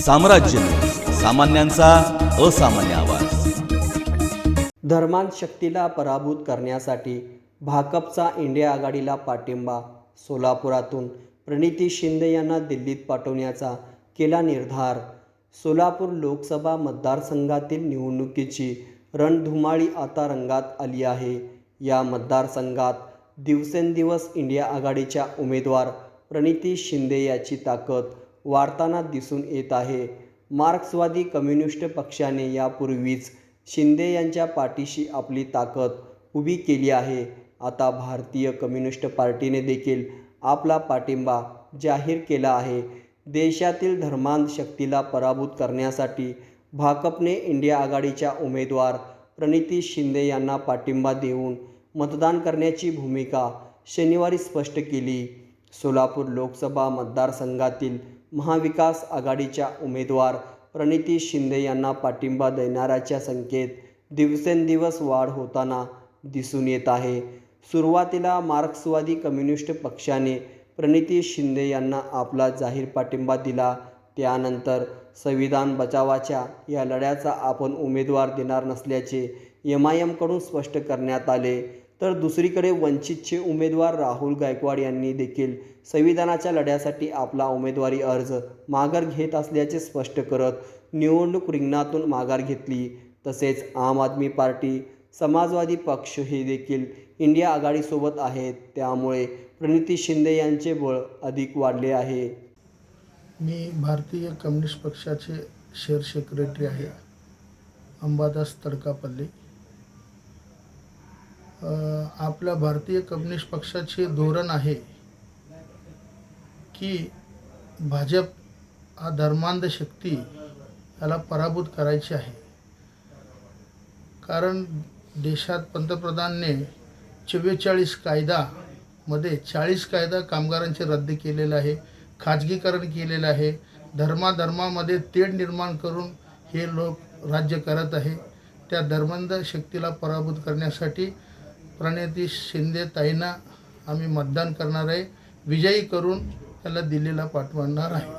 साम्राज्य न्यूज, सामान्यांचा असामान्य आवाज। धर्मांध शक्तीला पराभूत करण्यासाठी भाकपचा इंडिया आघाडीला पाठिंबा। सोलापुरातून प्रणिती शिंदे यांना दिल्लीत पाठवण्याचा केला निर्धार। सोलापूर लोकसभा मतदारसंघातील निवडणुकीची रणधुमाळी आता रंगात आली आहे। या मतदारसंघात दिवसेंदिवस इंडिया आघाडीच्या उमेदवार प्रणिती शिंदे याची ताकद वाढताना दिसून येत आहे। मार्क्सवादी कम्युनिस्ट पक्षाने यापूर्वीच शिंदे यांच्या पाठीशी आपली ताकद उभी केली आहे। आता भारतीय कम्युनिस्ट पार्टीने देखील आपला पाठिंबा जाहीर केला आहे। देशातील धर्मांध शक्तीला पराभूत करण्यासाठी भाकपने इंडिया आघाडीच्या उमेदवार प्रणिती शिंदे यांना पाठिंबा देऊन मतदान करण्याची भूमिका शनिवारी स्पष्ट केली। सोलापूर लोकसभा मतदारसंघातील महाविकास आघाडीच्या उमेदवार प्रणिती शिंदे यांना पाठिंबा देणाऱ्याच्या संख्येत दिवसेंदिवस वाढ होताना दिसून येत आहे। सुरुवातीला मार्क्सवादी कम्युनिस्ट पक्षाने प्रणिती शिंदे यांना आपला जाहीर पाठिंबा दिला। त्यानंतर संविधान बचावाच्या या लढ्याचा आपण उमेदवार देणार नसल्याचे MIM कडून स्पष्ट करण्यात आले। तर दुसरीकडे वंचितचे उमेदवार राहुल गायकवाड यांनी देखील संविधानाच्या लढ्यासाठी आपला उमेदवारी अर्ज माघार घेत असल्याचे स्पष्ट करत निवडणूक रिंगणातून माघार घेतली। तसेच आम आदमी पार्टी, समाजवादी पक्ष हे देखील इंडिया आघाडीसोबत आहेत। त्यामुळे प्रणिती शिंदे यांचे बळ अधिक वाढले आहे। मी भारतीय कम्युनिस्ट पक्षाचे शहर सेक्रेटरी आहे, अंबादास तडकापल्ली। आपल्या भारतीय कम्युनिस्ट पक्षाचे धोरण आहे की भाजप हा धर्मांध शक्ती याला पराभूत करायची आहे। कारण देशात पंतप्रधानांनी 44 कायद्यामध्ये 40 कायदा कामगारांचे रद्द केलेला आहे, खाजगीकरण केलेलं आहे। धर्मामध्ये तेढ निर्माण करून हे लोक राज्य करत आहे। त्या धर्मांध शक्तीला पराभूत करण्यासाठी प्रणिती शिंदे ताईंना आम्ही मतदान करणार आहे, विजयी करून त्याला दिल्लीला पाठवणार आहे।